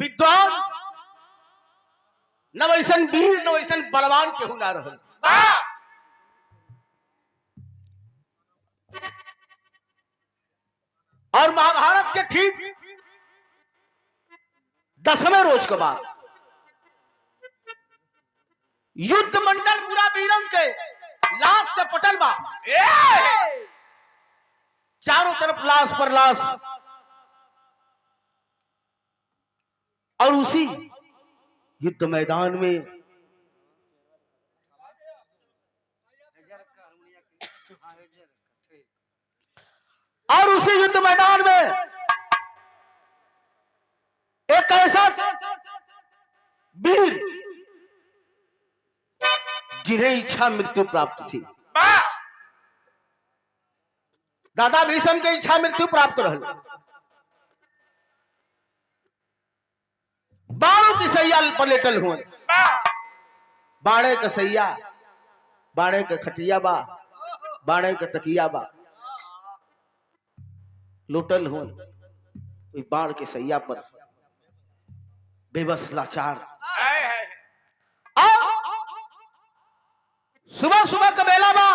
विद्वान न वैसन वीर न वैसन बलवान केहू ना रहल। और महाभारत के ठीक 10वें रोज के बाद युद्ध मंडल पूरा वीरन के लाश से पटल बा। चारों तरफ लाश पर लाश। और उसी युद्ध मैदान में एक ऐसा वीर जिन्हें इच्छा मृत्यु प्राप्त थी। दादा भीष्म के इच्छा मृत्यु प्राप्त रहल। बाणों की सैया पर लेटल हुए। बाणे के सैया, बाणे के खटिया बा, बाणे के तकिया बा, लुटल हुए बाण के सैया पर बेबस लाचार। सुबह सुबह का बेला बा।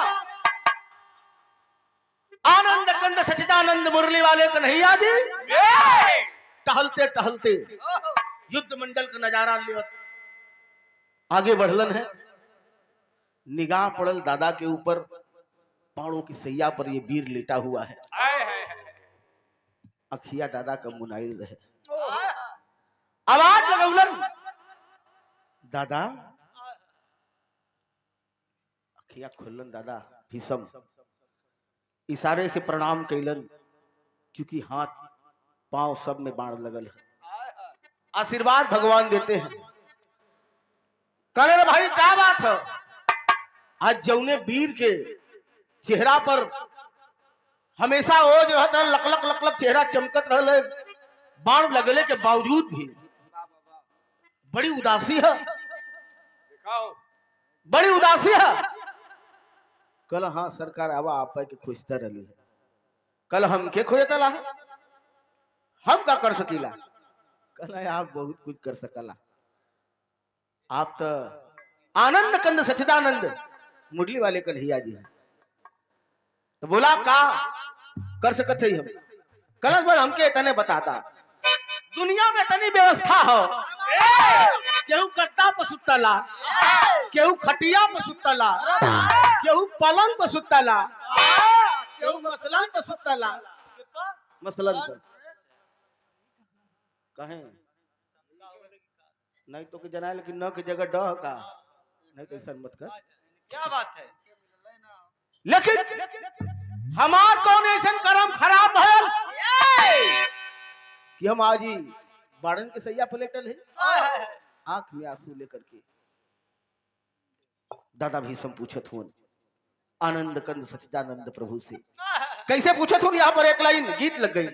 आनंद कंद सचिदानंद मुरली वाले कन्हैया जी टहलते टहलते युद्ध मंडल का नजारा ले आगे बढ़लन है। निगाह पड़ल दादा के ऊपर। बाणों की सैया पर ये वीर लेटा हुआ है। अखिया दादा का मुनाइल रहे। आवाज लगौलन, दादा। अखिया खोलन दादा भीष्म इशारे से प्रणाम कैलन, क्योंकि हाथ पांव सब में बाण लगल है। आशीर्वाद भगवान देते हैं। कहले भाई क्या बात है? आज जौने वीर के चेहरा पर हमेशा ओज रहत रहे, लकलक लकलक चेहरा चमकत रहे, बाण लगले के बावजूद भी बड़ी उदासी है, बड़ी उदासी है। कल हाँ सरकार आवा आप के खोजता रही है। कल हम के खोजता ला, हम का कर सकीला? कल आप बहुत कुछ कर सकला। आप तो आनंद कंद सचिदानंद मुरली वाले कन्हैया जी हैं। तो बोला का कर सकते हम? कल बार हमके तने बताता। दुनिया में तनी व्यवस्था हो, केहू गद्दा पर सुतला, केहू खटिया पर सुतला, केहू पलंग पर सुतला, केहू मसलन पर सुतला। मसलन पर कहे नहीं तो के जनाए, लेकिन न के जगह डह का नहीं तो ऐसा मत कर। क्या बात है? लेकिन हमार कौन ऐसा कर्म खराब है कि हम आज ही बाड़न के सैया पर लेटल है। आंख में आंसू लेकर के दादा भीष्म पूछत हुन आनंद कंद सच्चिदानंद प्रभु से। कैसे पूछत हुन? यहाँ पर एक लाइन गीत लग गई।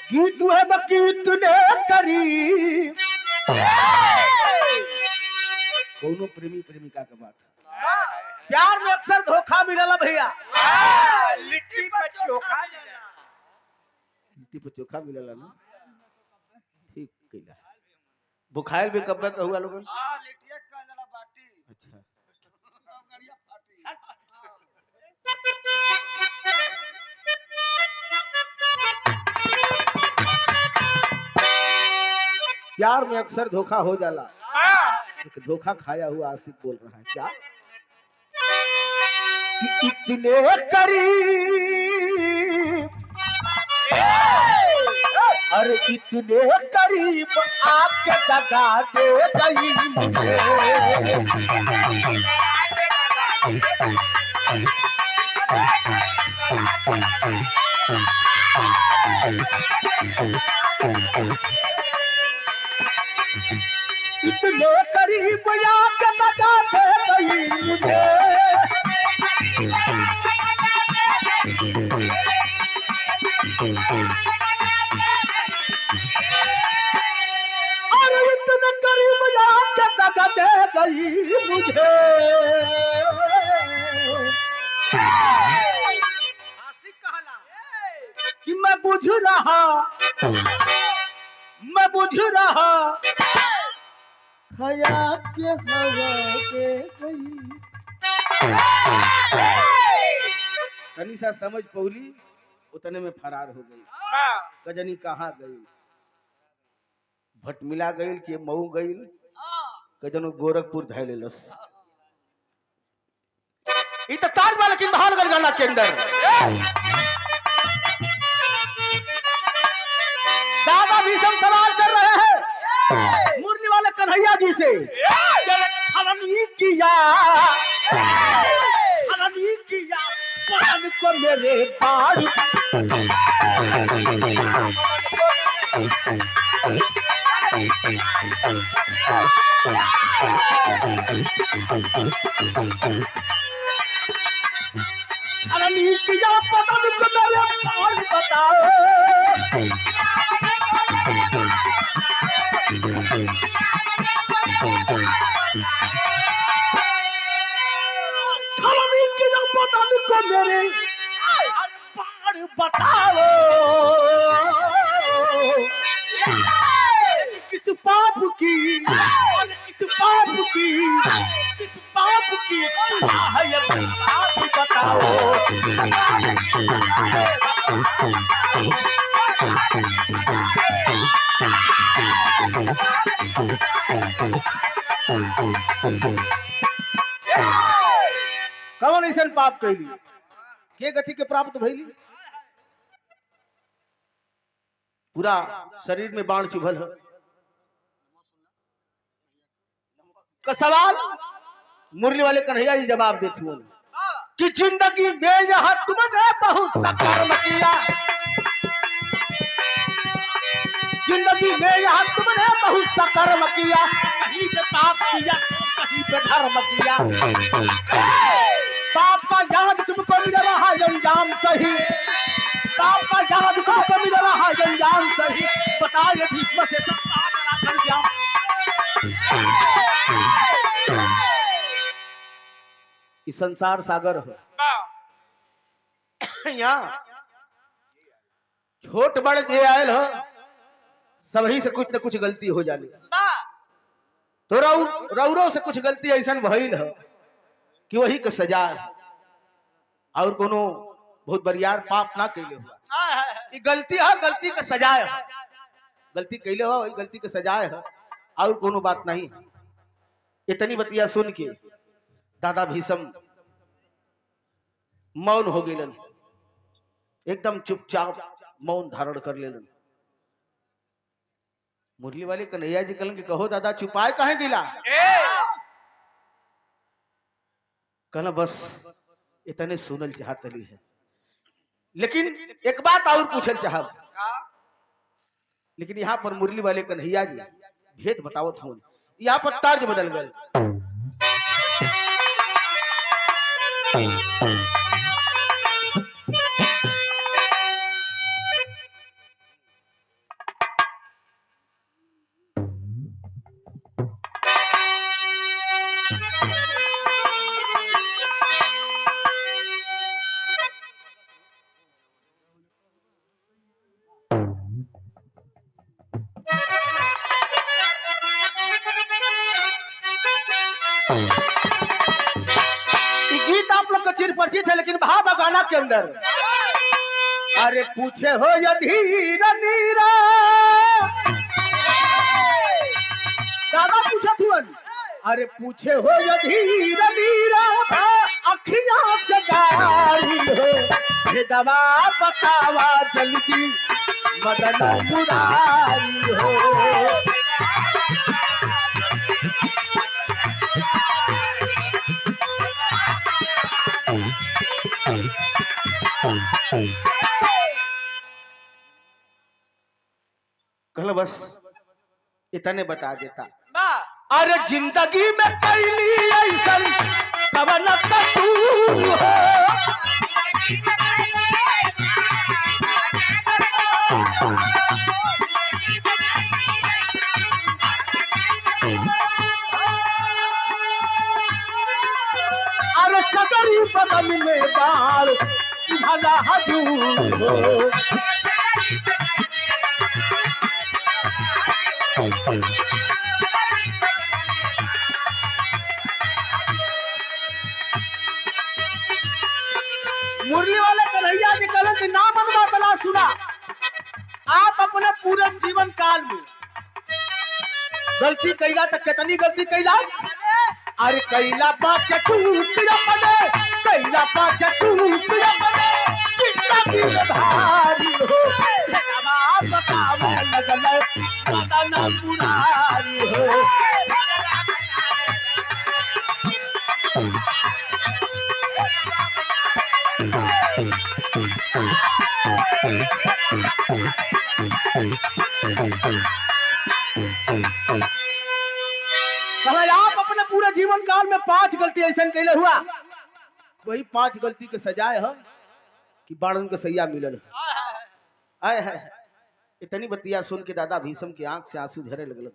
गीत है बकीत ने करी। कोनो प्रेमी प्रेमिका का बात है। प्यार में अक्सर धोखा मिलला भैया। लिट्टी पर चोखा लिट्टी पर चोखा मिलला ना, ठीक कइला। बुखार भी कब तक हुआ लोगन? लिट्टिया का जला बाटी। अच्छा गड़िया फाटी। प्यार में अक्सर धोखा हो जाला। एक धोखा खाया हुआ आशिक बोल रहा है क्या कि इतने करीब, अरे इतने करीब आके दगा दे गई मुझे। इतने करीब आके दगा दे गई मुझे। और इतने गई मुझे। आशिक कहला कि मैं बुझ रहा हया के हवा के गई। तनी सा समझ पौली उतने में फरार हो गई। कजनी कहाँ गई, भटमिला गई कि मऊ गई, कजनो गोरखपुर धैले लस। इ तो ताज वाला की महान गलगाना के अंदर दादा भी सब सवाल कर रहे हैं मुरली वाले कन्हैया जी से। छलनी किया पवन को मेरे पार। छलनी किया पवन को मेरे पार बताओ। को मेरे पार बताओ। किस पाप की है ये पाप बताओ। कौन ऐसा पाप कैली के गति के प्राप्त भइली? पूरा शरीर में बाण चुभल है। का सवाल मुरली वाले कन्हैया जी जवाब देते हुए कि जिंदगी में यह तुमने बहुत सा कर्म किया। जिंदगी में यह तुमने बहुत सा कर्म किया। कहीं पे पाप किया, कहीं पे धर्म किया। पाप का याद तुमको मिल रहा अंजाम सही। पाप का याद तुमको मिल रहा अंजाम सही। बताए भीष्म से सब पाप अंजाम। इस संसार सागर है। यहाँ छोट बड़ जे आयल है सबही से कुछ न कुछ गलती हो जाली। तो रौरो से कुछ गलती ऐसा भइल है कि वही के सजा है। और कोनो बहुत बरियार पाप ना कैले हुआ। ये गलती है, गलती का सजा है। गलती कैले हुआ वही गलती का सजा है और कोनो बात नहीं है। इतनी बतिया सुन के दादा भीष्म मौन हो गेलन, एकदम चुपचाप मौन धारण कर लेलन। मुरली वाले कन्हैया जी कहलन कि कहो दादा चुपाए काहे गिला? कहना बस इतने सुनल चाहतली है, लेकिन एक बात और पूछल चाहब। लेकिन यहाँ पर मुरली वाले कन्हैया जी भेद बतावत हो। यहाँ पर तर्ज बदल गए। गीत आप लोग का चिर परिचित है, लेकिन भाव गाना के अंदर अरे पूछे हो या धीर नीरा। दादा पूछा थुअन अरे पूछे हो या धीर नीरा। अखियां से गारी हो ये दवा बतावा जल्दी मदन मुरारी हो। कहलो बस इतने बता देता। अरे जिंदगी में कैली ऐसन कवन कसूर हो। बदन में बाल भला हजूर हो। मुरली वाले कन्हैया जी कहलन कि ना मनवा तला सुना, आप अपने पूरे जीवन काल में गलती कैला तो कितनी गलती कैला, अरे कैला पाँच चूक अपने, कैला पाँच चूक अपने जिंदगी में भारी हो। बतावे लगल बदन पुरारी हो। कहला आप अपने पूरे जीवन काल में 5 गलती ऐसा कैले हुआ, वही 5 गलती के सजाए हम कि बाणन के सैया मिलल। आए है इतनी बतिया सुन के दादा भीष्म की आंख से आंसू झरे लगल।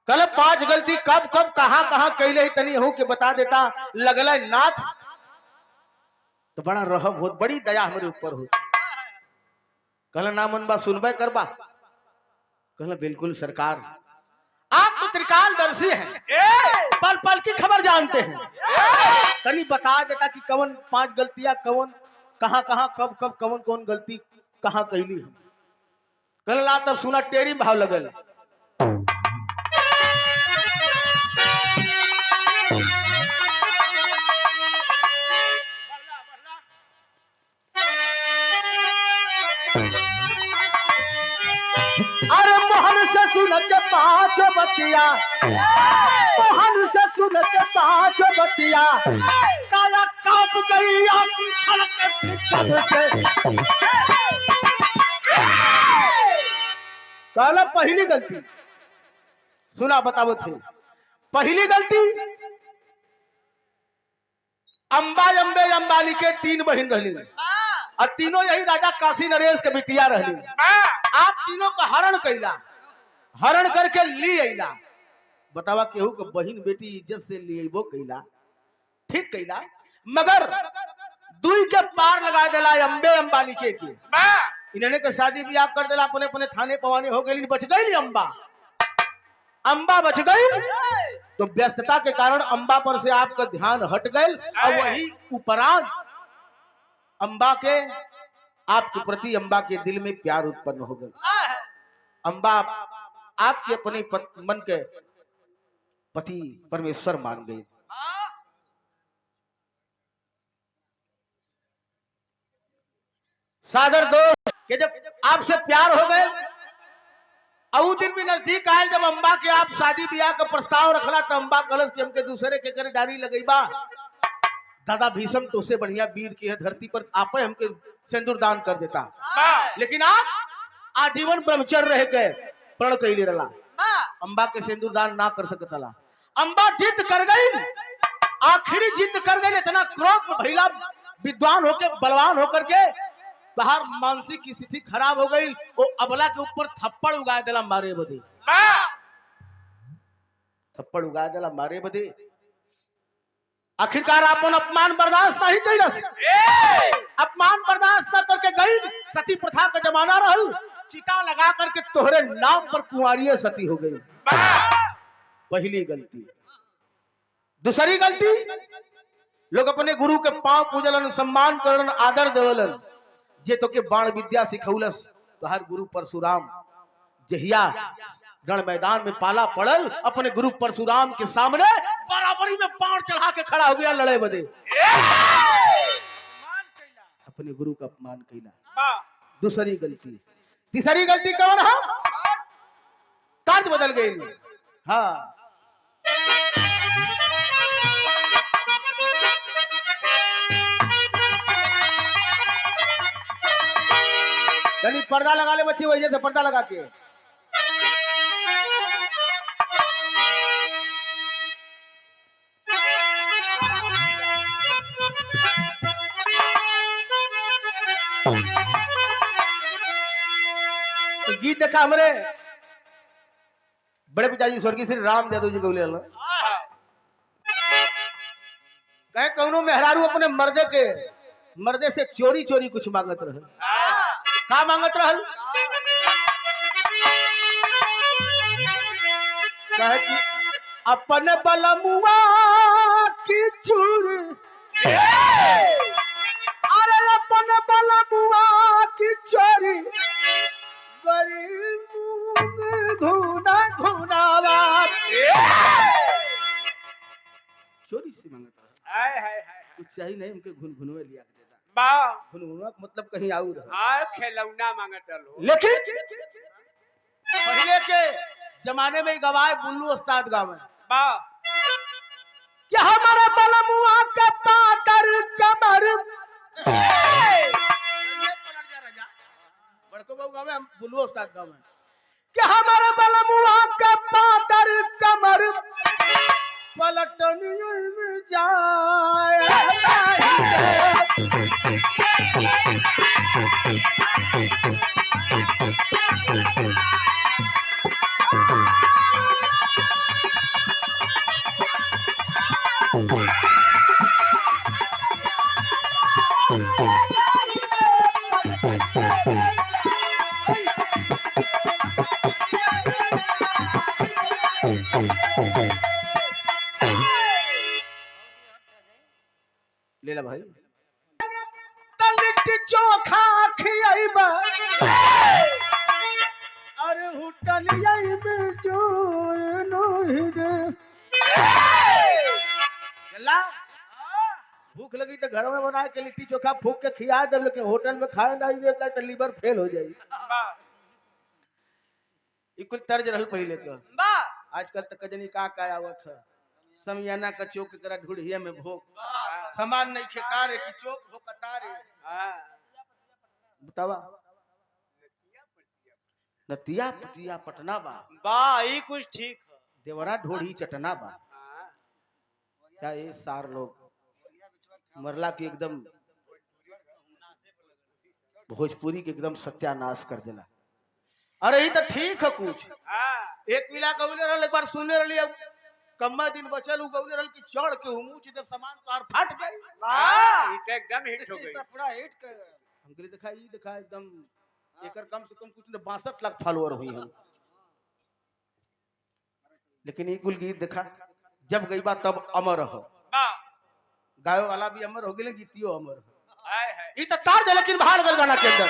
कल 5 गलती कब कब कहां कहां कैले इतनी हो के बता देता लगल नाथ, तो बड़ा रहब हो, बड़ी दया हमारे ऊपर हो। कहला ना मनबा सुनबे करबा, कहला बिल्कुल सरकार, आप तो त्रिकालदर्शी हैं, पल पल की खबर जानते हैं, तनी बता देता कि कौन 5 गलतियां कौन कहां कहां कब कब कौन कौन गलती कहां कैली है। कहला तब सुना टेरी भाव लगल। अरे मोहन से सुन के 5 बतिया, मोहन से सुन के 5 बतिया, काला कांप गई आंखी छलक से। काला पहली गलती सुना बताओ थे, पहली गलती अंबा अम्बे अंबानी के 3 बहन रहली और तीनों यही राजा काशी नरेश के बिटिया रहली। आप तीनों का हरण कैला, हरण करके ली अला। बतावा केहू के बहन बेटी इज्जत से लिएबो कैला, ठीक कैला, मगर दुई के पार लगा देला अंबे अंबानी के इन्होंने के शादी ब्याह कर देला, अपने अपने थाने पवाने हो गई, बच गई अंबा, अंबा बच गई। तो व्यस्तता के कारण अंबा पर से आपका ध्यान हट गए और वही उपरांत अंबा के आपके प्रति अंबा के दिल में प्यार उत्पन्न हो गया। अंबा आपके अपने मन के पति परमेश्वर मान गई। सादर दोस्त के जब आपसे प्यार हो गए और दिन भी नजदीक आए, जब अंबा के आप शादी ब्याह का प्रस्ताव रखला तो अंबा कलश के हमके दूसरे के करे डारी लगई बा। दादा भीष्म तो से बढ़िया वीर की है धरती पर, आप हमके सिंदूर दान कर देता, लेकिन आप आजीवन ब्रह्मचर्य रह के प्रण कैले रला, अंबा के सिंदूर दान ना कर सकतला। अंबा जिद कर गई, आखिरी जिद कर गई, इतना क्रोध में भैला विद्वान होके बलवान होकर के बाहर मानसिक स्थिति खराब हो गई, वो अबला के ऊपर थप्पड़ उगा दिला मारे बदे, थप्पड़ उगा दिला मारे बदे। आखिरकार अपन अपमान बर्दाश्त नहीं कैलस, अपमान बर्दाश्त न करके गई, सती प्रथा का जमाना रहल, चिता लगा करके तोहरे नाम पर कुंवारी सती हो गई। पहली गलती। दूसरी गलती, लोग अपने गुरु के पांव पूजलन, सम्मान करन, आदर देवलन, जे तो के बाण विद्या सिखौलस तो हर गुरु परशुराम जहिया रण मैदान में पाला पड़ल, अपने गुरु परशुराम के सामने बराबरी में बाण चढ़ा के खड़ा हो गया लड़े बदे, अपने गुरु का अपमान कैला। दूसरी गलती। तीसरी गलती कौन है? तर्ज बदल गई। हाँ, यानी पर्दा लगा ले बच्चे, वजह से पर्दा लगा के तो गीत देखा हमारे बड़े पिताजी स्वर्गीय श्री राम यादव जी गौले। कहे कौनो मेहरारू अपने मर्दे से चोरी चोरी कुछ मांगत रहल। का मांगत रहल? कहे कि अपन बलमुआ की चूड़ी, अरे अपन बलमुआ की चोरी गरीब धुना धुनावा चोरी से मांगता है। हाय हाय हाय कुछ चाहिए नहीं, उनके घुनघुनवे लिया के देता। बा घुनघुनवा का मतलब कहीं और है। हाय खिलौना मांगत लो। लेकिन पहले के जमाने में गवाए बुल्लू उस्ताद गावे बा कि हमारा बलमुआ का पाकर कमर, बड़को बाबू गावे, हम बुल्लू उस्ताद गावे कि हमारा बलमुआ का पाकर कमर पलटन जाए। ले ला भाई तलिट चोखा खियाइबा, अरे हुटलियाइबे जोनो हिदे। गल्ला भूख लगी तो घर में बना के लिट्टी चोखा फूक के खिया दे, लेकिन होटल में खाए नहीं देता तो लीवर फेल हो जाई। बा ई कुल तर्ज रहल पहले का। बा आजकल तो कजनी का आवत है, समियाना का चौक की तरह ढूढ़िया में भोग सामान नहीं खेकारे की चौक हो कतारे। बतावा नतिया पटिया पटना बा, बा ई कुछ ठीक है। देवरा ढोढ़ी चटना बा। क्या ये सार लोग मरला के एकदम भोजपुरी के एकदम सत्यानाश कर देला। अरे ये तो ठीक है कुछ एक मिला गौले रहल, एक बार सुनने रहली, अब कम्मा दिन बचल उ गौले रहल कि चढ़ के हुमूच जब सामान तो फट गई। ई तो एकदम हिट हो गई। पूरा हिट कर हमके देखा एकदम एकर कम से कम कुछ न 62 लाख फॉलोअर हुई हम। लेकिन ये कुल गीत देखा जब गई बा तब अमर हो, बा गायो वाला भी अमर हो गए, गीतियो अमर हो। हाय हाय ये तो तार दे लेकिन बाहर गल गाना के अंदर।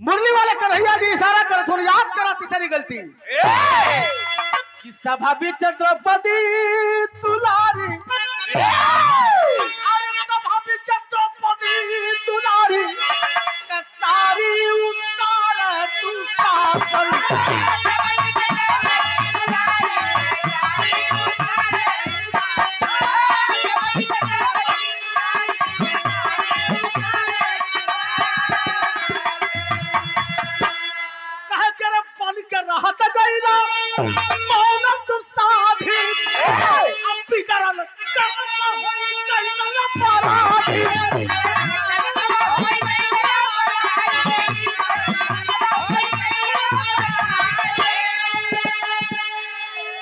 मुरली वाले कन्हैया जी इशारा कर थोड़ी याद करा तीसरी गलती कि सभा बिच द्रौपदी दुलारी, अरे सभा बिच द्रौपदी दुलारी का सारी उतार तू साकल। कहे करे बन के रहत गईला मौन तू साधी, अब बिगड़ल करना होई गईला पराधी।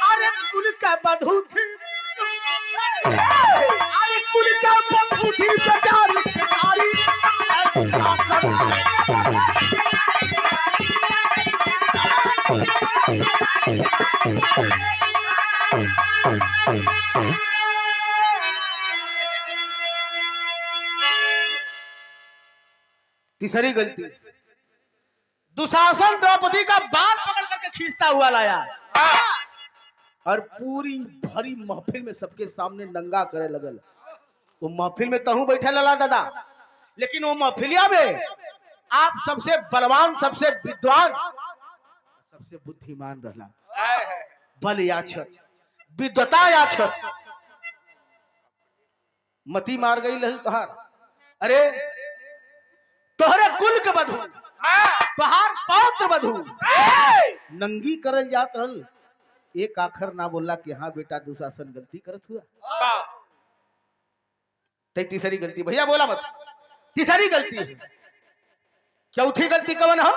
अरे कुल का बधू थी, अरे कुल का बधू थी बेचारी सारी। तीसरी गलती दुशासन द्रौपदी का बाल पकड़ करके खींचता हुआ लाया और पूरी भरी महफिल में सबके सामने नंगा करे लगल। वो महफिल में तहु बैठे लला दादा, लेकिन वो महफिलिया में आप सबसे बलवान, सबसे विद्वान, सबसे बुद्धिमान रहला। हाय हाय बल याचत, विद्वता याचत, मती मार गई लहल तोहार। अरे तोहरे कुल के बधू, तोहार पौत्र बधू नंगी करल जात रहल, एक आखर ना बोला कि हाँ बेटा दुशासन गलती करत हुआ। बा तीसरी गलती भैया बोला मत, तीसरी गलती है। चौथी गलती कवन हो?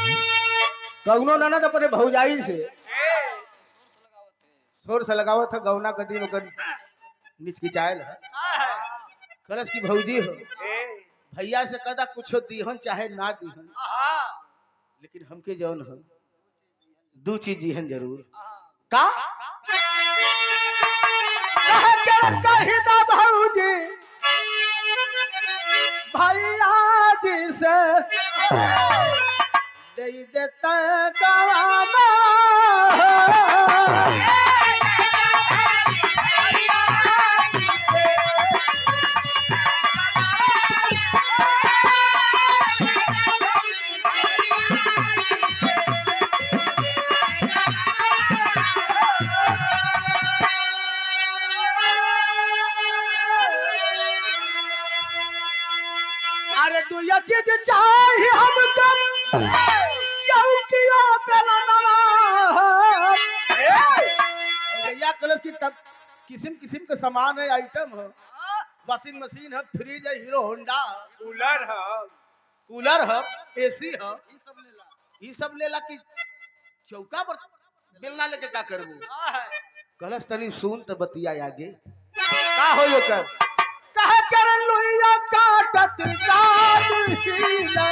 कौनो ननद अपने भौजाई से ए, शोर से लगावत है गौना के दिन ओकर निचकिचायल है कलश की भौजी हो ए, भैया से कदा कुछो दीहन चाहे ना दीहन हाँ, लेकिन हमके जौन है दो चीज दीहन जरूर का कहे के कही दा भौजी भैया जी से दे देते गवाना अरे दुया चीज चाहिए हमको चौकिया पे लगा भैया कलश की तब किस्म किस्म के सामान है आइटम है वॉशिंग मशीन है फ्रिज है हीरो होंडा कूलर है एसी है ये सब लेला कि चौका पर बेलना लेके का करबू कलश तनी सुन त बतिया आगे का होयो कर कहे कर लुइया काटत काटहिला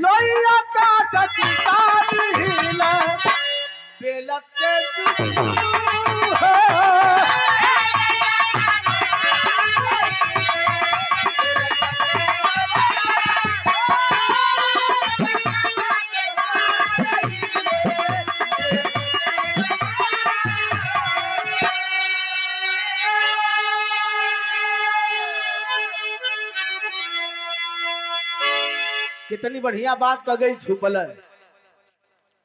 लुइया काटत काटहिला बेलत के कितनी बढ़िया बात कह गई छुपल है।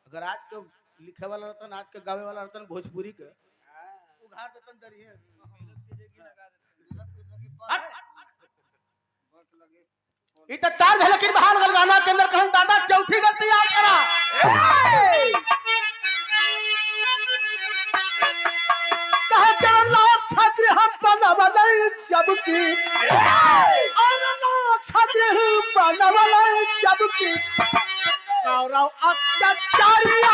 अगर आज के लिखे वाला रहतन आज के गावे वाला रहतन भोजपुरी के उघार देतन दरिए ई त तार है लेकिन बहाल गलगाना के अंदर कहन दादा चौथी गलती याद करा कहे के लाख छात्र हम बनवले जब की और लाख छात्र हम बनवले जब की कौरव अत्याचारिया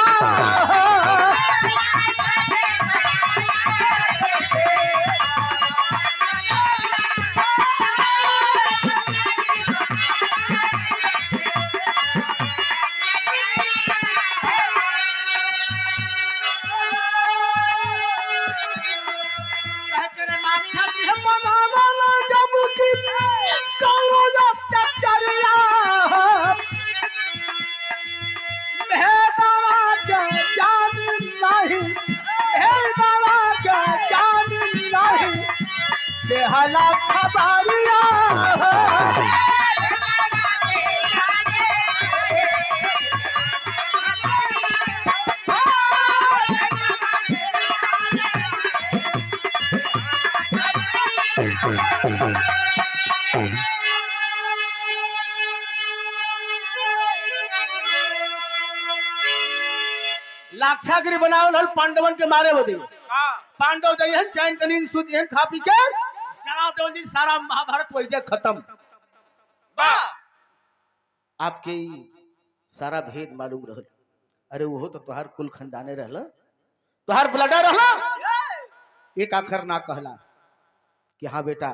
हला खबरिया लाक्षागिरी बनावल हल पांडवन के मारे बदे पांडव जइहन चैन कनीन सुतिहन खा पी के जरा देवन जी सारा महाभारत वही खत्म आपके सारा भेद मालूम रहल अरे वो तो तुहार कुल खानदाने रहला तुहार ब्लडा रहला एक आखर ना कहला कि हाँ बेटा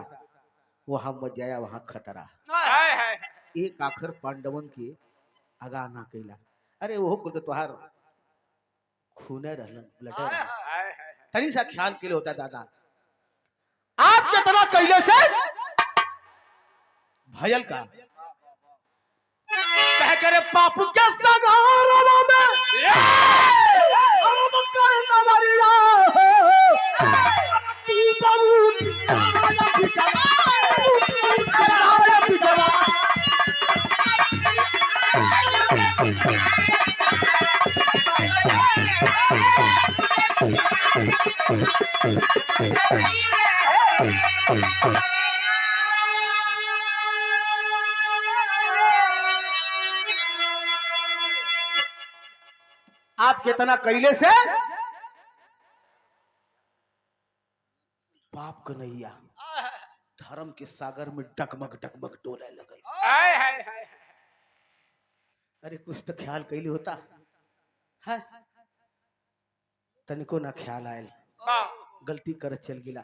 वहां मत जाया वहां खतरा एक आखर पांडवन के आगा ना कैला अरे वो कुल तो तुहार खूने रहलन ब्लडा तनी सा ख्याल के लिए होता दादा आप कितना कैले से भयल का कह करे पाप के सगारवा में हम करना मरिया तू बहुत आप कितना कैले से पाप कन्हैया धर्म के सागर में डगमग डगमग डोले लगे अरे कुछ तो ख्याल कैली होता है, तनिको ना ख्याल आयल, का गलती कर चल गिला।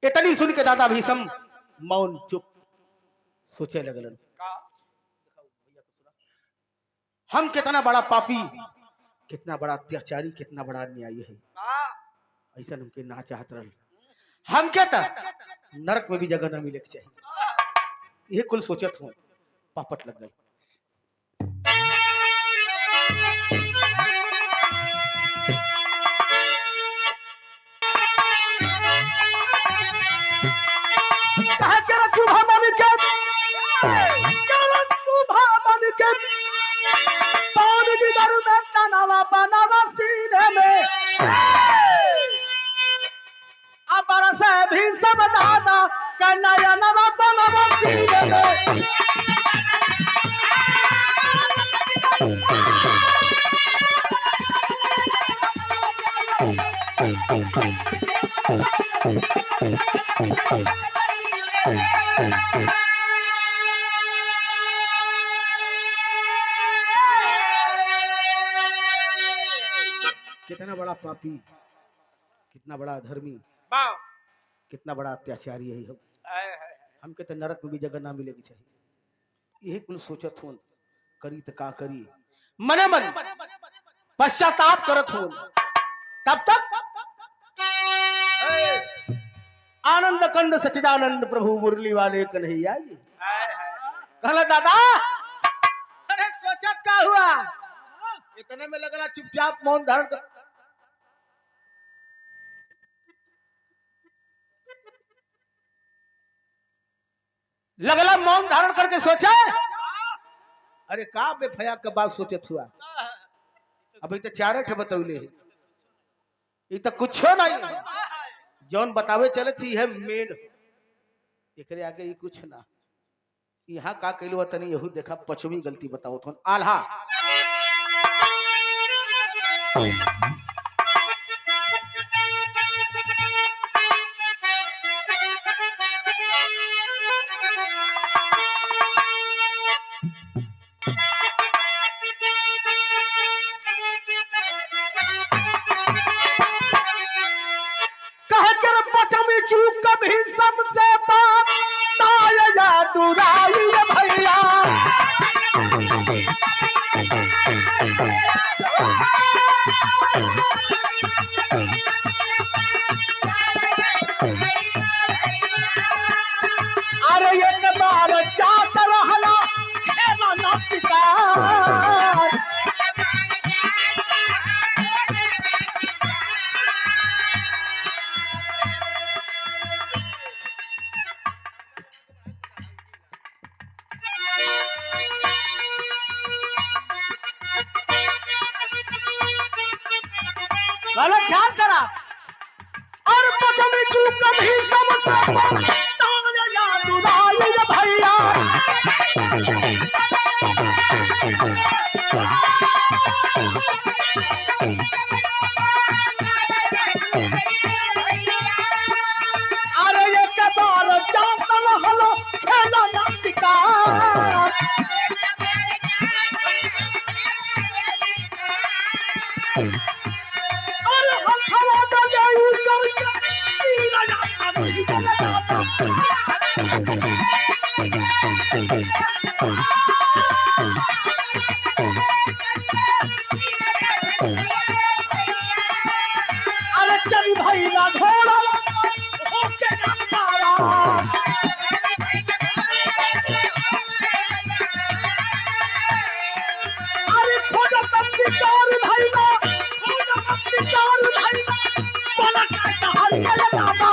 इतनी सुन के दादा भीषम मौन चुप सोचे लगलन, का हम कितना बड़ा पापी, कितना बड़ा अत्याचारी, कितना बड़ा अन्यायी है। का ऐसा हमके ना चाहत रहल, हम क्या था नरक में भी जगह ना मिले के चाहिए। ये कुल सोचत हूँ, पापट लग गए। कहा केरा चूहा बन के, केरा चूहा बन के, पान जिगर में तनावा बनावा सीने में, अपर से भी सब दादा कन्या नवा बनावा सीने में। कितना बड़ा पापी, कितना बड़ा अधर्मी, बाव कितना बड़ा अत्याचारी है हम। आय हाय हमके तो नरक में भी जगह ना मिलेगी चाहिए। यही कुल सोचत हूँ, करी तो का करी, मने मन पश्चाताप करत हूँ। तब तक आनंद कंद सच्चिदानंद प्रभु मुरली वाले कन्हैया जी हाय कहला, दादा अरे सोचत का हुआ, इतने में लगला चुपचाप मौन धारण कर। लगला मौन धारण करके सोचा, अरे का बेफया के बात सोचत हुआ, अभी तो चारे ठे बतौले है, ये तो कुछो नहीं, जौन बतावे चले थी है मेन, एकरे आगे ये कुछ ना। यहाँ का कैलू तनी यहू देखा, पछवी गलती बताओ थोन आल्हा। कह कर पछवी चूक कभी सबसे बात ताया दुराई भैया। अरे एक बार चाट रहला खेला ना शिकार, वाला ख्याल करा। और पछमी चूक कभी सबसे ताया दुराई भैया। अरे एक बार चाट रहला खेला ना शिकार, अरे हम हवा में जाई करके तीरा जाता नहीं अरे चल भाई ना घोड़ा होके ना पारा। अरे खोजा तब शिकार भाई ना, खोजा तब शिकार भाई ना, बोला कहता हर चले दादा।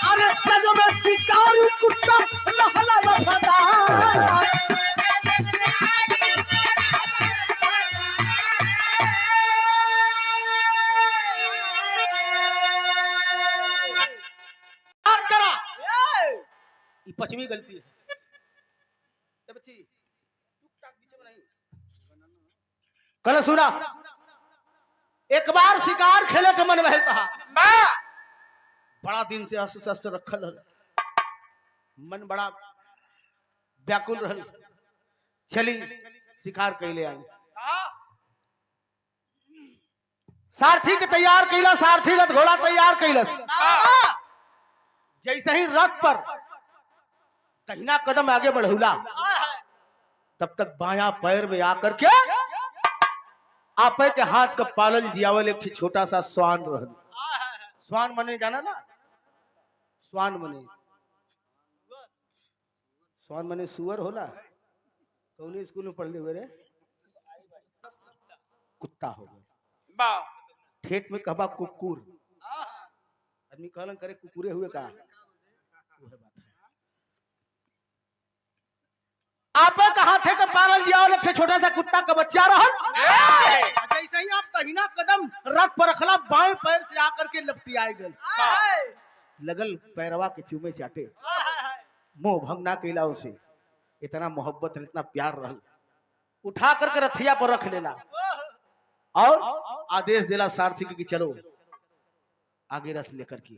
अरे सज में शिकार कुत्ता लहला वफादार। करा ये पश्चिमी गलती है, बच्ची टूक टाक बीच में नहीं। कल सुना एक बार शिकार खेले के मन बहल कहा बा बड़ा दिन से अस्त्र शस्त्र रखल रहल, मन बड़ा व्याकुल रहल। चली शिकार कैले आई, सारथी के तैयार कैला, सारथी रथ घोड़ा तैयार कैलस। जैसे ही रथ पर दहिना कदम आगे बढ़ौला, तब तक बाया पैर में आकर के आपे के हाथ का पालन दियावल एक छोटा सा स्वान रहल। स्वान मने जाना ना, स्वान मने सुअर होला। कौन स्कूल में पढ़ले हुए रे? कुत्ता हो गया, बा ठेठ में कहबा कुकुर। आदमी कहलन करे कुकुरे हुए का, वो है बात है। आपे का हाथे का पालन दिया और छोटा सा कुत्ता का बच्चा रहल। जैसे ही आप तहिना कदम रथ पर रखला, बाएं पैर से आकर के लपटियाए गल, लगल पैरवा के चूमे चाटे। मोह भंग ना कैला उसे, इतना मोहब्बत इतना प्यार रहल। उठा करके रथिया पर रख लेला और आदेश दिला सारथी की चलो आगे रथ लेकर के।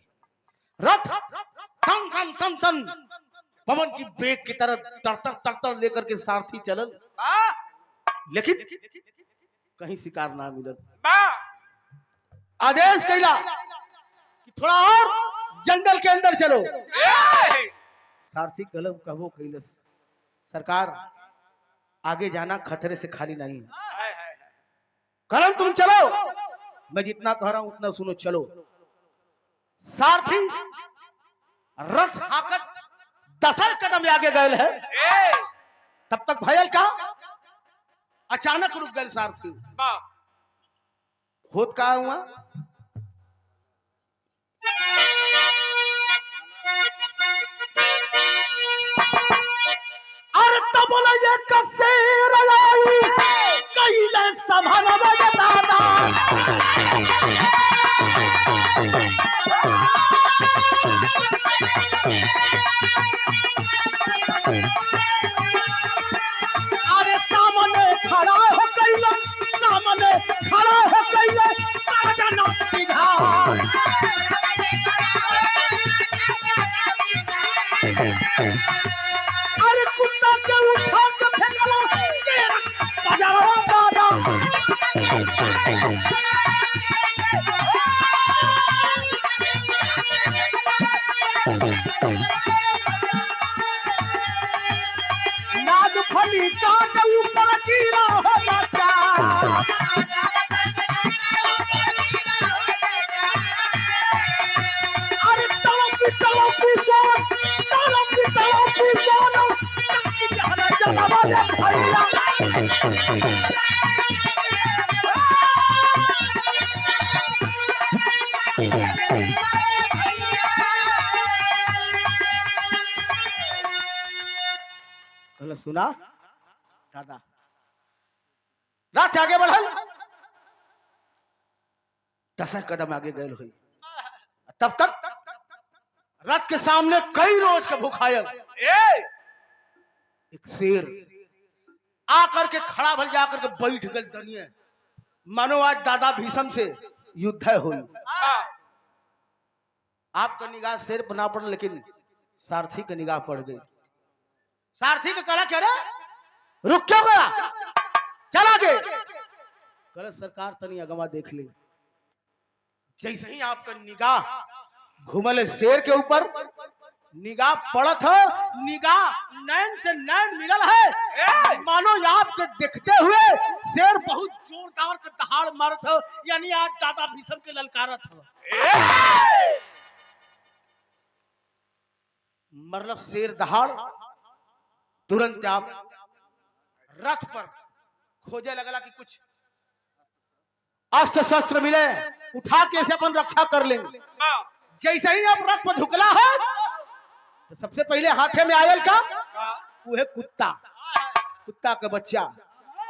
रथ सन सन सन सन पवन की बेग की तरह तरतर तरतर लेकर के सारथी चलल, लेकिन कहीं शिकार ना मिलल। आदेश कैला कि थोड़ा और जंगल के अंदर चलो। सारथी कलम कहो कैलस, सरकार आगे जाना खतरे से खाली नहीं। कलम तुम चलो, मैं जितना कह रहा हूं उतना सुनो, चलो। सारथी रथ हाकत 10 कदम आगे गए है, तब तक भयल का अचानक रुक गए सारथी। होत का हुआ, अरे तब बोला ये कसे रलाई कहिले संभाल दादा। अरे सामने खड़ा हो कैला, सामने खड़ा हो कैला, राजा ना सीधा। अरे कुत्ता के उठा के फेंकला, तेरा बजाओ दादा। नाग फली काट ऊपर कीड़ा हो बच्चा। अरे तड़पी तड़पी सोन, तड़पी तड़पी सोन, जहरा जमावा दे भैया। सुना दादा, रथ आगे बढ़ल, 10 कदम आगे गए हुई, तब तक रथ के सामने कई रोज का भूखायल एक शेर आकर के खड़ा भल जाकर के बैठ गल तनिए, मानो आज दादा भीषम से युद्ध हुई। आपका निगाह शेर पर ना पड़, लेकिन सारथी की निगाह पड़ गई। सारथी का कहा क्या रे, रुक क्यों गया, चल आगे। कल सरकार तनी अगवा देख ले। जैसे ही आपका निगाह घुमल शेर के ऊपर, निगाह पड़त हो, निगाह नैन से नैन मिलल है, मानो आपके देखते हुए शेर बहुत जोरदार का दहाड़ मारत हो, यानी आज दादा भीषम के ललकारत हो। मरल शेर दहाड़, तुरंत आप रथ पर खोजे लगला कि कुछ अस्त्र शस्त्र मिले, उठा के से अपन रक्षा कर लेंगे। जैसे ही आप रथ पर झुकला है, तो सबसे पहले हाथे में आयल का वो है कुत्ता, कुत्ता का बच्चा।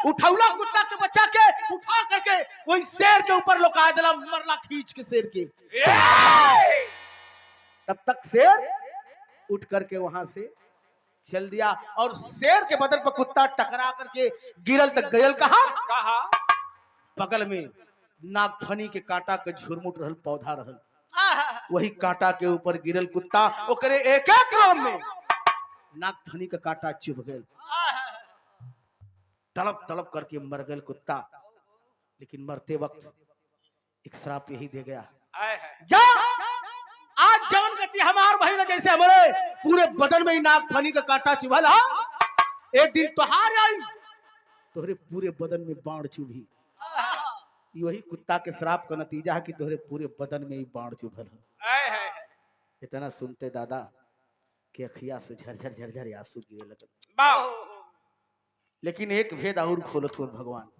उठौला कुत्ता के बच्चा के उठा करके वही शेर के ऊपर लोका दिला, मरला खींच के शेर के। तब तक शेर उठ करके वहां से चल दिया, और शेर के बदन पर कुत्ता टकरा करके गिरल तक गयल कहा, बगल में नागफनी के कांटा के झुरमुट रहल पौधा रहल, वही कांटा के ऊपर गिरल कुत्ता, ओकरे एक एक रोम में नागफनी का कांटा चुभ गए, तड़प तड़प करके मर गए कुत्ता। लेकिन मरते वक्त एक श्राप यही दे गया, जा आज जवन गति हमार भाई ने जैसे हमारे पूरे बदन में ही नागफनी का कांटा चुभल, एक दिन तोहार आई तोहरे पूरे बदन में बाण चुभी। वही कुत्ता के श्राप का नतीजा है कि तोहरे पूरे बदन में ही बाण चुभल है। इतना सुनते दादा कि अखिया से झरझर झरझर आंसू गिरे लगल। लेकिन एक भेद और खोलत हुए भगवान,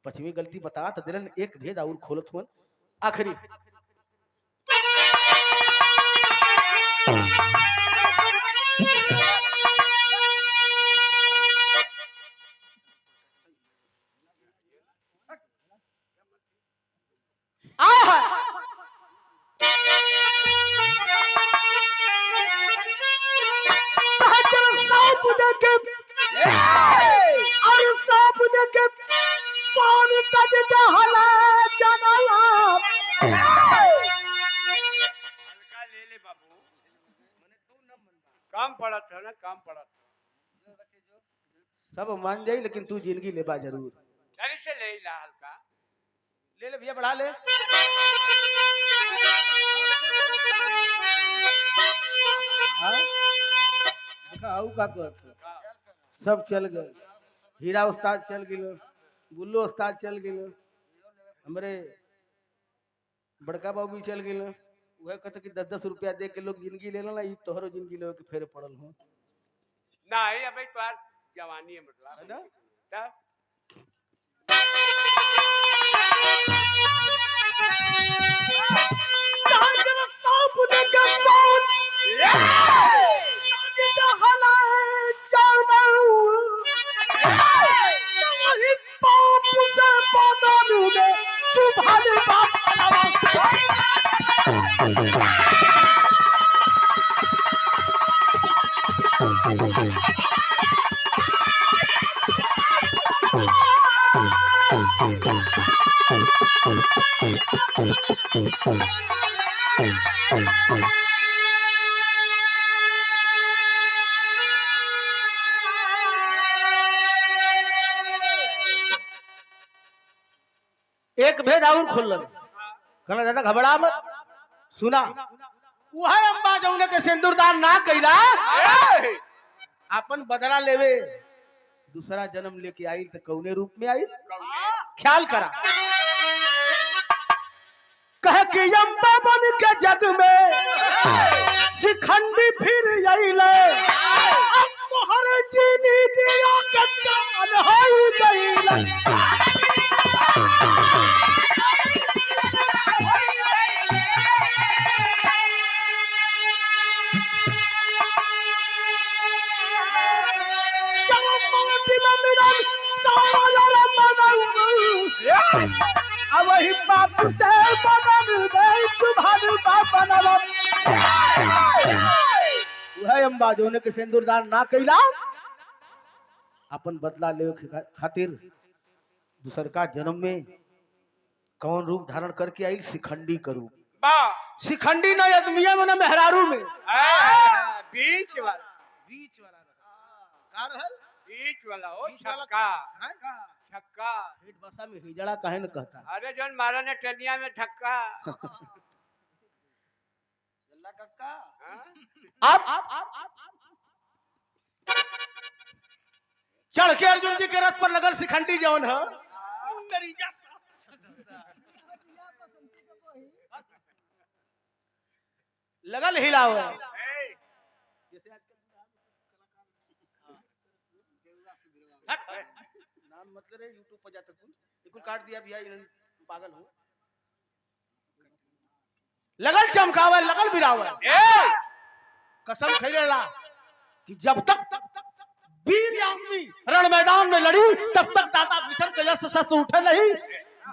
पश्चिमी गलती बता तो दिलन, एक भेद और खोलत हुए आखिरी। काम पड़ा था ना, काम पड़ा था। सब मान जाई लेकिन तू जिंदगी लेबा जरूर। जल्दी से ले ला हल्का, ले ले भैया, बढ़ा ले। देखा आऊ का कहत, सब चल गए, हीरा उस्ताद चल गए, गुल्लू उस्ताद चल गए, हमरे बड़का बाबू चल गए। वह कहते कि 10-10 रुपया दे के लोग जिंदगी ले ला, तोहरो जिंदगी ले के फेर पड़ल हूँ नहीं। अबे तो यार जवानी है मतलब, है ना। तब एक भेद और खुल कहना दादा घबरा मत, सुना वह अम्बा जौने के सिंदूरदान ना कैला अपन बदला लेवे दूसरा जन्म लेके आई तो कौने रूप में आई, ख्याल करा। कह कि अम्बा बन के जग में शिखंडी फिर अइले, अब तोहर जिंदगी के जान हो गइले। अब वही बाप से बदल गए चुभन बनल, वह अम्बा जोने के सिंदूरदान ना कैला अपन बदला ले खातिर दूसर का जन्म में कौन रूप धारण करके आई, शिखंडी का रूप। शिखंडी न अदमिया में न मेहरारू में, बीच वाला, बीच वाला का रहल, बीच वाला ओ बीच वाला छक्का, है? छक्का। हेड भाषा में हिजड़ा काहे न कहता। अरे जौन मारा ने टनिया में छक्का। कक्का अब चढ़ के अर्जुन जी के रथ पर लगल शिखंडी जौन है, लगल हिलावे। नाम मतलब है यूट्यूब पर जाता तू काट दिया भैया, पागल हो। लगल चमकावे, लगल बिरावे, कसम खैलेला कि जब तक वीर आदमी रण मैदान में लड़ी तब तक दादा भीषण के यश शस्त्र उठे नहीं।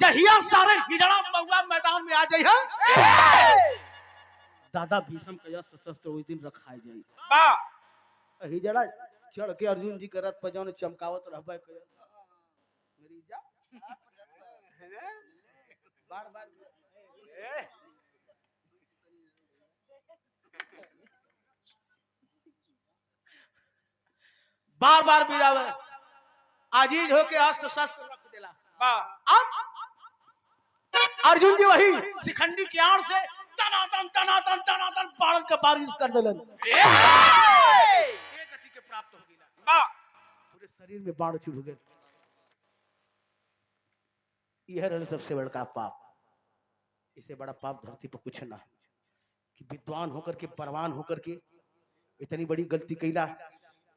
जहिया सारे हिजड़ा महुआ मैदान में आ जाई है, दादा भीषम के यश शस्त्र उस दिन रखाई जाई। हिजड़ा चढ़ के अर्जुन जी के रथ पर जौन चमकावत रहबे बार बार ए, बार बार बिरावे आजीज होके अस्त्र शस्त्र रख देला। वाह अब अर्जुन जी वही शिखंडी की आड़ से तनातन बाण के बारिश कर देलन। एक गति के प्राप्त हो गइला। वाह पूरे शरीर में बाण चुभ गए। यह रहल सबसे बड़का पाप। इससे बड़ा पाप धरती पर कुछ ना कि विद्वान होकर के परवान होकर के इतनी बड़ी गलती कैला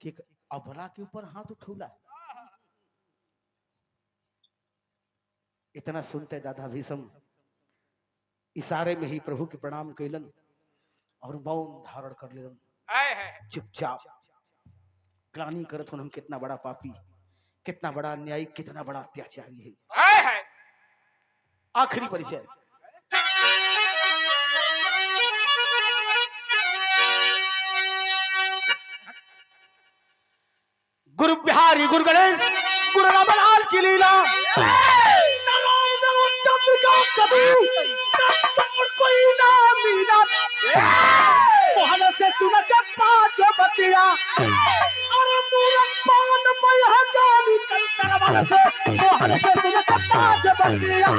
कि एक अबला के ऊपर हाथ उठौला। इतना सुनते दादा भीषम इशारे में ही प्रभु के प्रणाम कैलन और मौन धारण कर लेलन। है चुपचाप ग्लानि करत हम कितना बड़ा पापी, कितना बड़ा अन्यायी, कितना बड़ा अत्याचारी है। आखिरी परिचय गुरु बिहारी, गुरु गणेश, गुरु रामलाल की लीला। कोई ना मीना मोहन से सुन के पांच बतिया और मूरख पान में है जानी कंकर से मोहन से सुन के पांच बतिया।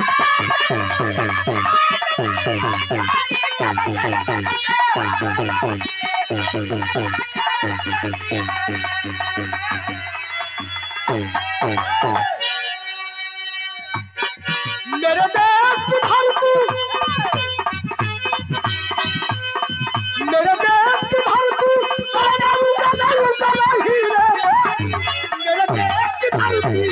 मेरे देश की धरती, मेरे देश की धरती, मेरे देश की धरती।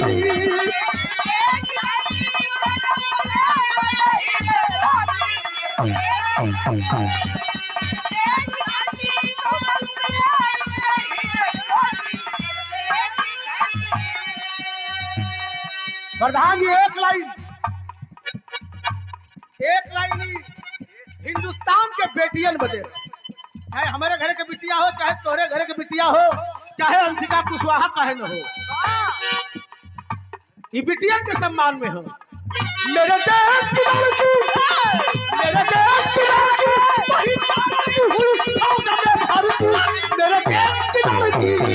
प्रधान जी एक लाइन ही हिंदुस्तान के बेटियन बदे, चाहे हमारे घर के बिटिया हो, चाहे तोहरे घर के बिटिया हो, चाहे अंशिका कुशवाहा काहे न हो, ये बिटियन के सम्मान में हो। मेरे देश की लड़की, मेरे देश की लड़की, वही भारती, मेरे देश की लड़की।